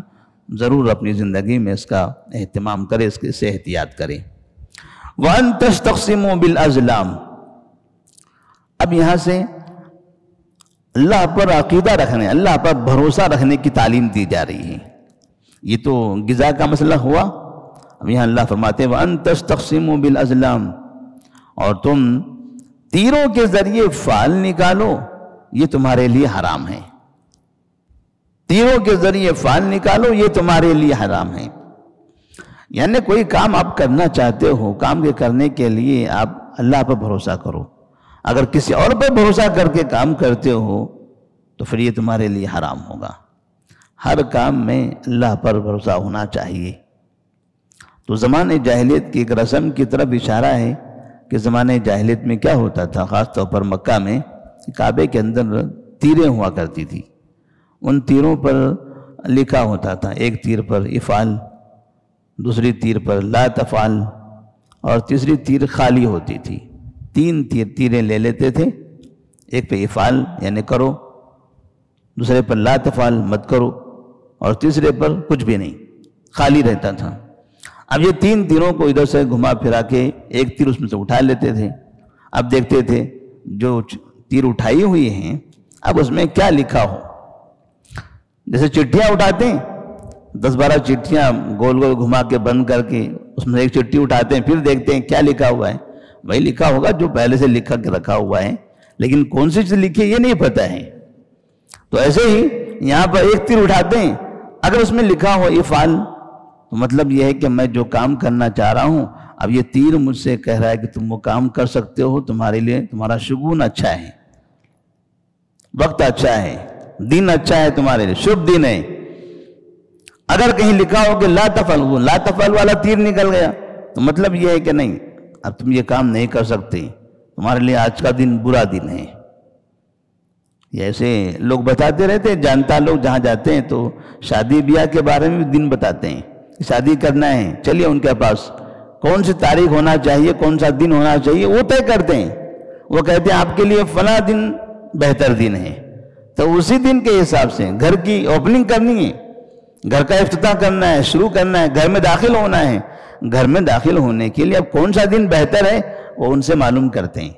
ضرور اپنی زندگی میں اس کا اہتمام کرے، اس سے احتیاط کرے۔ وَأَن تَسْتَقْسِمُوا بِالْأَزْلَامِ، اب یہاں سے اللہ پر عقیدہ رکھنے، اللہ پر بھروسہ رکھنے کی تعلیم دی جا رہی ہے۔ یہ تو غذا کا مسئلہ ہوا، اب یہاں اللہ فرماتے ہیں وَأَن تَسْتَقْسِمُوا بِالْأَزْلَامِ، اور تم تیروں کے ذریعے فال نکالو، یہ تمہارے لیے حرام ہے۔ تیروں کے ذریعے فال نکالو، یہ تمہارے لیے حرام ہے۔ یعنی کوئی کام آپ کرنا چاہتے ہو، کام کے کرنے کے لیے آپ اللہ پر بھروسہ کرو، اگر کسی اور پر بھروسہ کر کے کام کرتے ہو تو پھر یہ تمہارے لیے حرام ہوگا۔ ہر کام میں اللہ پر بھروسہ ہونا چاہیے۔ تو زمانے جاہلیت کی ایک رسم کی طرف اشارہ ہے کہ زمانے جاہلیت میں کیا ہوتا تھا، خاص طور پر مکہ میں کعبے کے اندر تیریں ہوا کرتی تھی، ان تیروں پر لکھا ہوتا تھا، ایک تیر پر افعال، دوسری تیر پر لا تفعل، اور تیسری تیر خالی ہوتی تھی۔ 3 تیریں لے لیتے تھے، ایک پہ افعال یعنی کرو، دوسرے پر لا تفعل مت کرو، اور تیسرے پر کچھ بھی نہیں، خالی رہتا تھا۔ اب یہ 3 تیروں کو ادھر سے گھما پھرا کے ایک تیر اس میں سے اٹھا لیتے تھے۔ اب دیکھتے تھے جو تیر اٹھائی ہوئی ہیں اب اس میں کیا لکھا ہو۔ جیسے چٹھیاں اٹھاتے ہیں، 10-12 چٹھیاں گول گول گھما کے بند کر کے اس میں ایک چٹھی اٹھاتے ہیں، پھر دیکھتے ہیں کیا لکھا ہوا ہے۔ وہی لکھا ہوگا جو پہلے سے لکھا کے رکھا ہوا ہے، لیکن کون سی چیز لکھی ہے یہ نہیں پتہ ہے۔ تو ایسے ہی یہاں پر ایک تیر اٹھاتے ہیں، اگر اس میں لکھا ہو افعل تو مطلب یہ ہے کہ میں جو کام کرنا چاہ رہا ہوں، اب یہ تیر مجھ سے کہہ رہا ہے کہ تم وہ کام کر سکتے ہو، تمہارے لیے تمہارا شگون اچھا ہے، وقت اچھا ہے، دن اچھا ہے، تمہارے لیے شبھ دن ہے۔ اگر کہیں لکھا ہو کہ لا تفعل، وہ لا تفعل والا تیر نکل گیا تو مطلب یہ ہے کہ نہیں، اب تم یہ کام نہیں کر سکتے، تمہارے لیے آج کا دن برا دن ہے۔ یہ ایسے لوگ بتاتے رہتے ہیں، جانتا لوگ جہاں جاتے ہیں تو شادی بیاہ کے بارے میں بھی دن بتاتے ہیں، شادی کرنا ہے چلیے ان کے پاس کون سی تاریخ ہونا چاہیے، کون سا دن ہونا چاہیے، وہ طے کرتے ہیں۔ وہ کہتے ہیں آپ کے لیے فلاں دن بہتر دن ہے، تو اسی دن کے حساب سے گھر کی اوپننگ کرنی ہے، گھر کا افتتاح کرنا ہے، شروع کرنا ہے، گھر میں داخل ہونا ہے۔ گھر میں داخل ہونے کے لیے اب کون سا دن بہتر ہے وہ ان سے معلوم کرتے ہیں۔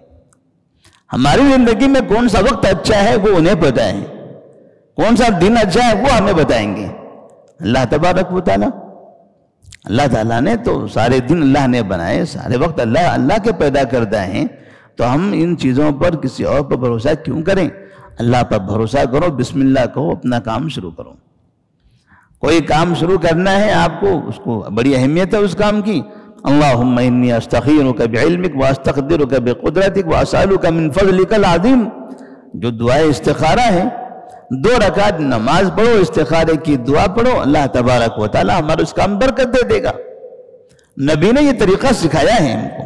ہماری زندگی میں کون سا وقت اچھا ہے وہ انہیں پتہ ہے، کون سا دن اچھا ہے وہ ہمیں بتائیں گے اللہ تبارک و تعالیٰ۔ اللہ تعالیٰ نے تو سارے دن اللہ نے بنائے، سارے وقت اللہ کے پیدا کردہ ہیں، تو ہم ان چیزوں پر کسی اور پر بھروسہ کیوں کریں؟ اللہ پر بھروسہ کرو، بسم اللہ کہو، اپنا کام شروع کرو۔ کوئی کام شروع کرنا ہے آپ کو، اس کو بڑی اہمیت ہے اس کام کی۔ اللہم انی استخیرک بعلمک واستقدرک بقدرتک واسألک من فضلک العظیم، جو دعائے استخارہ ہے، 2 رکعت نماز پڑھو، استخارے کی دعا پڑھو، اللہ تبارک و تعالی ہمارا اس کام برکت دے دے گا۔ نبی نے یہ طریقہ سکھایا ہے ہم کو۔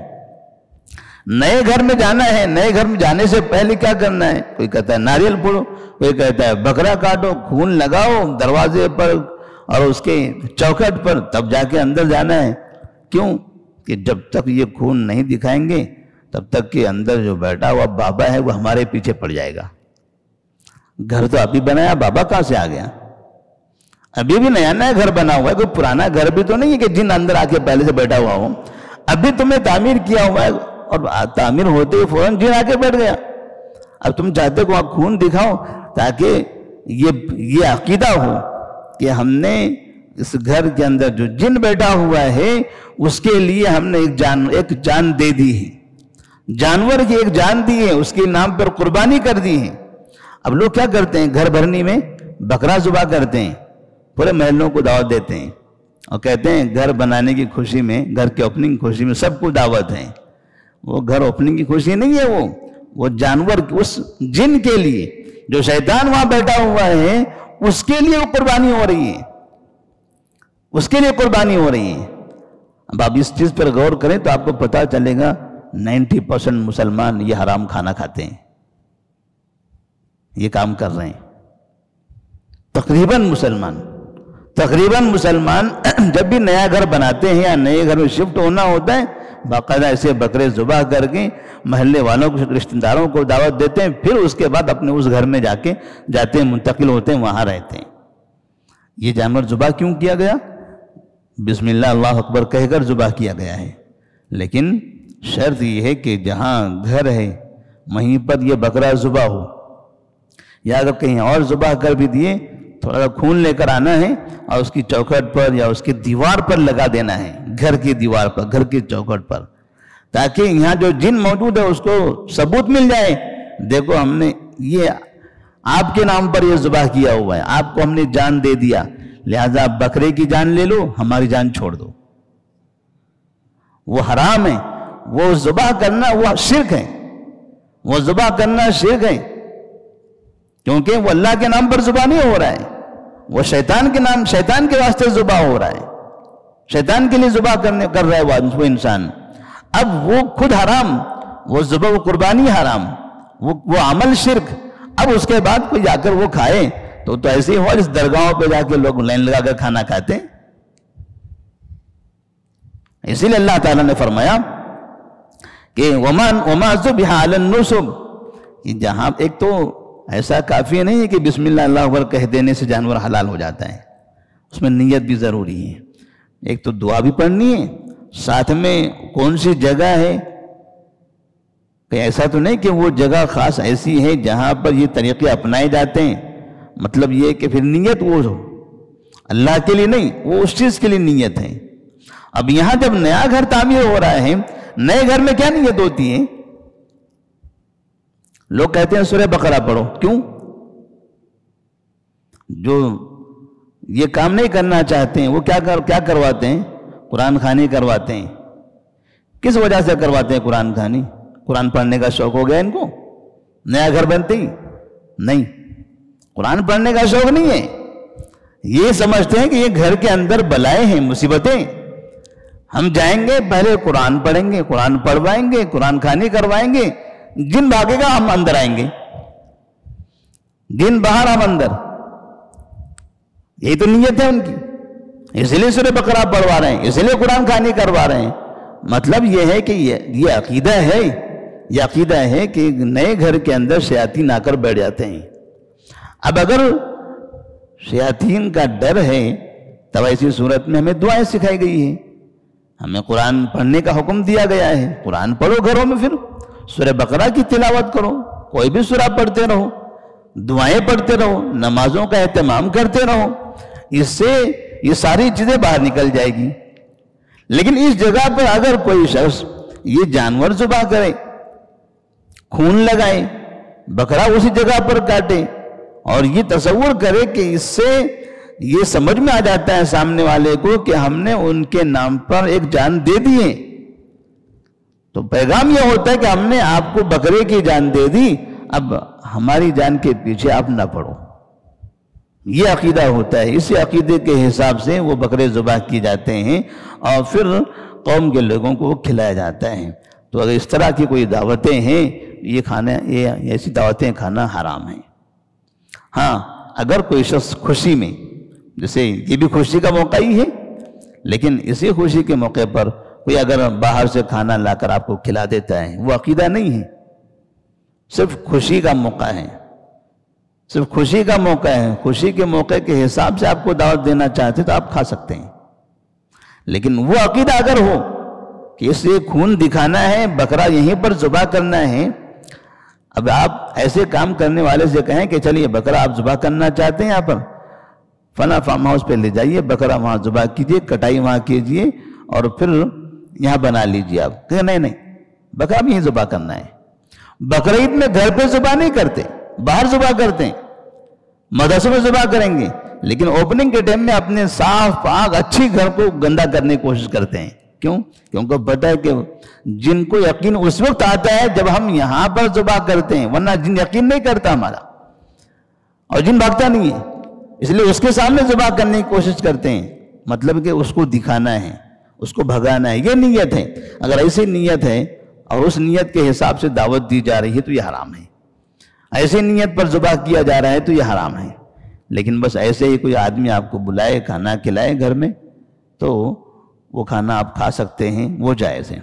نئے گھر میں جانا ہے، نئے گھر میں جانے سے پہلے کیا کرنا ہے؟ کوئی کہتا ہے ناریل پھوڑو، کوئی کہتا ہے بکرا کاٹو، خون لگاؤ دروازے پر اور اس کے چوکھٹ پر، تب جا کے اندر جانا ہے۔ کیوں؟ کہ جب تک یہ خون نہیں دکھائیں گے تب تک کہ اندر جو بیٹھا ہوا بابا ہے وہ ہمارے پیچھے پڑ جائے گا۔ گھر تو ابھی بنایا، بابا کہاں سے آ گیا؟ ابھی بھی نیا نیا گھر بنا ہوا ہے، کوئی پرانا گھر بھی تو نہیں ہے کہ جن اندر آ کے پہلے سے بیٹھا ہوا ہو۔ ابھی تمہیں تعمیر کیا ہوا ہے اور تعمیر ہوتے ہی فوراً جن آ کے بیٹھ گیا۔ اب تم چاہتے کہ وہاں خون دکھاؤ تاکہ یہ عقیدہ ہو کہ ہم نے اس گھر کے اندر جو جن بیٹھا ہوا ہے اس کے لیے ہم نے ایک جان دے دی ہے، جانور کی ایک جان دی ہے، اس کے نام پر قربانی کر دی ہے۔ اب لوگ کیا کرتے ہیں؟ گھر بھرنی میں بکرا ذبح کرتے ہیں، پورے محلوں کو دعوت دیتے ہیں اور کہتے ہیں گھر بنانے کی خوشی میں، گھر کے اوپننگ کی خوشی میں سب کو دعوت ہے۔ وہ گھر اوپننگ کی خوشی نہیں ہے، وہ جانور اس جن کے لیے جو شیطان وہاں بیٹھا ہوا ہے اس کے لیے وہ قربانی ہو رہی ہے، اس کے لیے قربانی ہو رہی ہے۔ اب آپ اس چیز پر غور کریں تو آپ کو پتہ چلے گا 90% مسلمان یہ حرام کھانا کھاتے ہیں، یہ کام کر رہے ہیں۔ تقریباً مسلمان جب بھی نیا گھر بناتے ہیں یا نئے گھر میں شفٹ ہونا ہوتا ہے، باقاعدہ ایسے بکرے ذبح کر کے محلے والوں کو، رشتہ داروں کو دعوت دیتے ہیں، پھر اس کے بعد اپنے اس گھر میں جاتے ہیں، منتقل ہوتے ہیں، وہاں رہتے ہیں۔ یہ جانور ذبح کیوں کیا گیا؟ بسم اللہ اللہ اکبر کہہ کر ذبح کیا گیا ہے، لیکن شرط یہ ہے کہ جہاں گھر ہے وہیں پر یہ بکرا ذبح ہو، یا اگر کہیں اور ذبح کر بھی دیے تھوڑا خون لے کر آنا ہے اور اس کی چوکھٹ پر یا اس کی دیوار پر لگا دینا ہے، گھر کی دیوار پر، گھر کی چوکھٹ پر، تاکہ یہاں جو جن موجود ہے اس کو ثبوت مل جائے، دیکھو ہم نے یہ آپ کے نام پر یہ ذبح کیا ہوا ہے، آپ کو ہم نے جان دے دیا، لہذا بکرے کی جان لے لو، ہماری جان چھوڑ دو۔ وہ حرام ہے، وہ ذبح کرنا وہ شرک ہے، وہ ذبح کرنا شرک ہے، کیونکہ وہ اللہ کے نام پر ذبح نہیں ہو رہا ہے، وہ شیطان کے واسطے ذبح ہو رہا ہے، شیطان کے لیے ذبح کر رہا ہے وہ انسان۔ اب وہ خود حرام، وہ ذبح و قربانی حرام، وہ عمل شرک۔ اب اس کے بعد کوئی جا کر وہ کھائے تو ایسے ہی ہوا اس درگاہوں پہ جا کے لوگ لائن لگا کر کھانا کھاتے ہیں۔ اسی لیے اللہ تعالیٰ نے فرمایا کہ وَمَا ذُبِحَ عَلَى النُّصُبِ، جہاں ایک تو ایسا کافی نہیں ہے کہ بسم اللہ اللہ اکبر کہہ دینے سے جانور حلال ہو جاتا ہے، اس میں نیت بھی ضروری ہے. ایک تو دعا بھی پڑھنی ہے، ساتھ میں کون سی جگہ ہے، کہ ایسا تو نہیں کہ وہ جگہ خاص ایسی ہے جہاں پر یہ طریقے اپنائے جاتے ہیں. مطلب یہ کہ پھر نیت وہ اللہ کے لیے نہیں، وہ اس چیز کے لیے نیت ہے. اب یہاں جب نیا گھر تعمیر ہو رہا ہے، نئے گھر میں کیا نیت ہوتی ہے؟ لوگ کہتے ہیں سورہ بقرہ پڑھو. کیوں؟ جو یہ کام نہیں کرنا چاہتے ہیں وہ کیا کرواتے ہیں؟ قرآن خوانی کرواتے ہیں. کس وجہ سے کرواتے ہیں قرآن خوانی؟ قرآن پڑھنے کا شوق ہو گیا ان کو نیا گھر بنتے ہی؟ نہیں، قرآن پڑھنے کا شوق نہیں ہے. یہ سمجھتے ہیں کہ یہ گھر کے اندر بلائیں ہیں، مصیبتیں. ہم جائیں گے پہلے قرآن پڑھیں گے، قرآن پڑھوائیں گے، قرآن خوانی کروائیں گے، جن بھاگے گا ہم اندر آئیں گے، جن باہر ہم اندر. یہی تو نیت ہے ان کی، اس لیے سورہ بقرہ پڑھوا رہے ہیں، اس لیے قرآن خوانی کروا رہے ہیں. مطلب یہ ہے کہ یہ عقیدہ ہے، یہ عقیدہ ہے کہ نئے گھر کے اندر شیاطین آ کر بیٹھ جاتے ہیں. اب اگر شیاطین کا ڈر ہے تب ایسی صورت میں ہمیں دعائیں سکھائی گئی ہیں، ہمیں قرآن پڑھنے کا حکم دیا گیا ہے. قرآن پڑھو گھروں میں، پھر سورہ بقرہ کی تلاوت کرو، کوئی بھی سورہ پڑھتے رہو، دعائیں پڑھتے رہو، نمازوں کا اہتمام کرتے رہو. اس سے یہ ساری چیزیں باہر نکل جائے گی. لیکن اس جگہ پر اگر کوئی شخص یہ جانور ذبح کرے، خون لگائے، بکرا اسی جگہ پر کاٹے، اور یہ تصور کرے کہ اس سے یہ سمجھ میں آ جاتا ہے سامنے والے کو کہ ہم نے ان کے نام پر ایک جان دے دی ہے، تو پیغام یہ ہوتا ہے کہ ہم نے آپ کو بکرے کی جان دے دی، اب ہماری جان کے پیچھے آپ نہ پڑو. یہ عقیدہ ہوتا ہے. اسی عقیدے کے حساب سے وہ بکرے ذبح کیے جاتے ہیں اور پھر قوم کے لوگوں کو کھلایا جاتا ہے. تو اگر اس طرح کی کوئی دعوتیں ہیں، یہ ایسی دعوتیں کھانا حرام ہیں. ہاں اگر کوئی شخص خوشی میں، جیسے یہ بھی خوشی کا موقع ہی ہے، لیکن اسی خوشی کے موقع پر کوئی اگر باہر سے کھانا لا کر آپ کو کھلا دیتا ہے، وہ عقیدہ نہیں ہے، صرف خوشی کا موقع ہے، صرف خوشی کا موقع ہے. خوشی کے موقع کے حساب سے آپ کو دعوت دینا چاہتے تو آپ کھا سکتے ہیں. لیکن وہ عقیدہ اگر ہو کہ اس سے خون دکھانا ہے، بکرا یہیں پر ذبح کرنا ہے، اب آپ ایسے کام کرنے والے سے کہیں کہ چلیے بکرا آپ ذبح کرنا چاہتے ہیں، یہاں پر فلاں فارم ہاؤس پہ لے جائیے، بکرا وہاں ذبح کیجئے، کٹائی وہاں کیجئے اور پھر یہاں بنا لیجئے. آپ کہیں نہیں بکرا بھی یہیں ذبح کرنا ہے. بقرعید میں گھر پہ ذبح نہیں کرتے، باہر ذبح کرتے ہیں، مدرسے میں ذبح کریں گے، لیکن اوپننگ کے ٹائم میں اپنے صاف پاک اچھی گھر کو گندا کرنے کی کوشش کرتے ہیں. کیوں؟ کیونکہ پتہ ہے کہ جن کو یقین اس وقت آتا ہے جب ہم یہاں پر ذبح کرتے ہیں، ورنہ جن یقین نہیں کرتا ہمارا، اور جن بھاگتا نہیں ہے، اس لیے اس کے سامنے ذبح کرنے کی کوشش کرتے ہیں. مطلب کہ اس کو دکھانا ہے، اس کو بھگانا ہے. یہ نیت ہے. اگر ایسی نیت ہے اور اس نیت کے حساب سے دعوت دی جا رہی ہے تو یہ حرام ہے. ایسی نیت پر ذبح کیا جا رہا ہے تو یہ حرام ہے. لیکن بس ایسے ہی کوئی آدمی آپ کو بلائے، کھانا کھلائے گھر میں، تو وہ کھانا آپ کھا سکتے ہیں، وہ جائز ہے.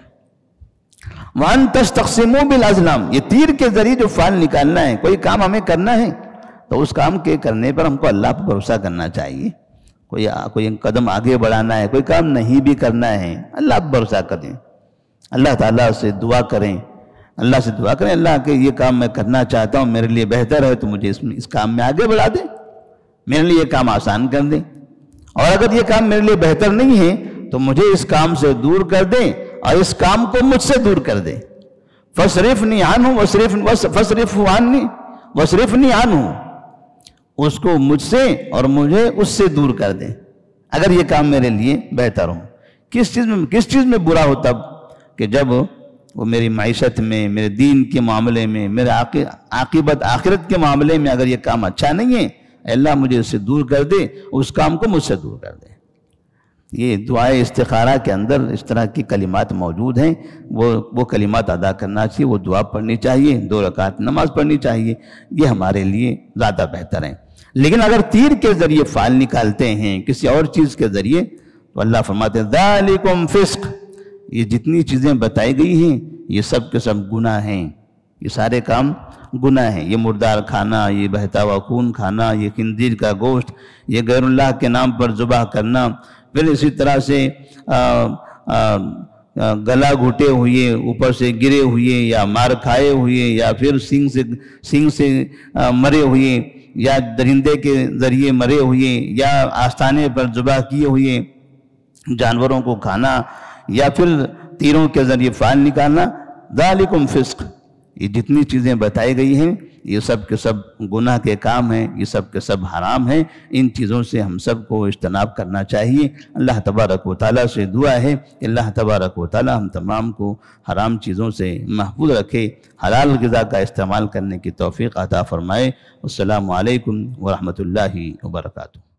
وَأَن تَسْتَقْسِمُوا بِالْأَزْلَامِ، یہ تیر کے ذریعے جو فال نکالنا ہے، کوئی کام ہمیں کرنا ہے تو اس کام کے کرنے پر ہم کو اللہ پر بھروسہ کرنا چاہیے. کوئی قدم آگے بڑھانا ہے، کوئی کام نہیں بھی کرنا ہے، اللہ پر بھروسہ کریں، اللہ تعالیٰ سے دعا کریں، اللہ کہ یہ کام میں کرنا چاہتا ہوں، میرے لیے بہتر ہے تو مجھے اس کام میں آگے بڑھا دیں، میرے لیے یہ کام آسان کر دیں، اور اگر یہ کام میرے لیے بہتر نہیں ہے تو مجھے اس کام سے دور کر دیں اور اس کام کو مجھ سے دور کر دیں. فَصْرِفْنِي عَنْهُ فَصْرِفْهُ عَنِّي وَصْرِفْنِي عَنْهُ، اس کو مجھ سے اور مجھے اس سے دور کر دیں اگر یہ کام میرے لیے بہتر ہو. کس چیز میں برا ہو تب کہ جب وہ میری معیشت میں، میرے دین کے معاملے میں، میرے عاقبت آخرت کے معاملے میں اگر یہ کام اچھا نہیں ہے، اللہ مجھے اس سے دور کر دے، اس کام کو مجھ سے دور کر دے. یہ دعائے استخارہ کے اندر اس طرح کی کلمات موجود ہیں، وہ کلمات ادا کرنا چاہیے، وہ دعا پڑھنی چاہیے، 2 رکعت نماز پڑھنی چاہیے، یہ ہمارے لیے زیادہ بہتر ہے. لیکن اگر تیر کے ذریعے فال نکالتے ہیں کسی اور چیز کے ذریعے تو اللہ فرماتے ہیں ذالکم فسق، یہ جتنی چیزیں بتائی گئی ہیں یہ سب کے سب گناہ ہیں، یہ سارے کام گناہ ہیں۔ یہ مردار کھانا، یہ بہتا ہوا خون کھانا، یہ خنزیر کا گوشت، یہ غیر اللہ کے نام پر ذبح کرنا، پھر اسی طرح سے گلا گھٹے ہوئے، اوپر سے گرے ہوئے، یا مار کھائے ہوئے، یا پھر سینگ سے مرے ہوئے، یا درندے کے ذریعے مرے ہوئے، یا آستانے پر ذبح کیے ہوئے جانوروں کو کھانا، یا پھر تیروں کے ذریعے فال نکالنا، ذالکم فسق۔ یہ جتنی چیزیں بتائی گئی ہیں یہ سب کے سب گناہ کے کام ہیں، یہ سب کے سب حرام ہیں۔ ان چیزوں سے ہم سب کو اجتناب کرنا چاہیے۔ اللہ تبارک و تعالیٰ سے دعا ہے کہ اللہ تبارک و تعالیٰ ہم تمام کو حرام چیزوں سے محفوظ رکھے، حلال غذا کا استعمال کرنے کی توفیق عطا فرمائے۔ السلام علیکم ورحمۃ اللہ وبرکاتہ۔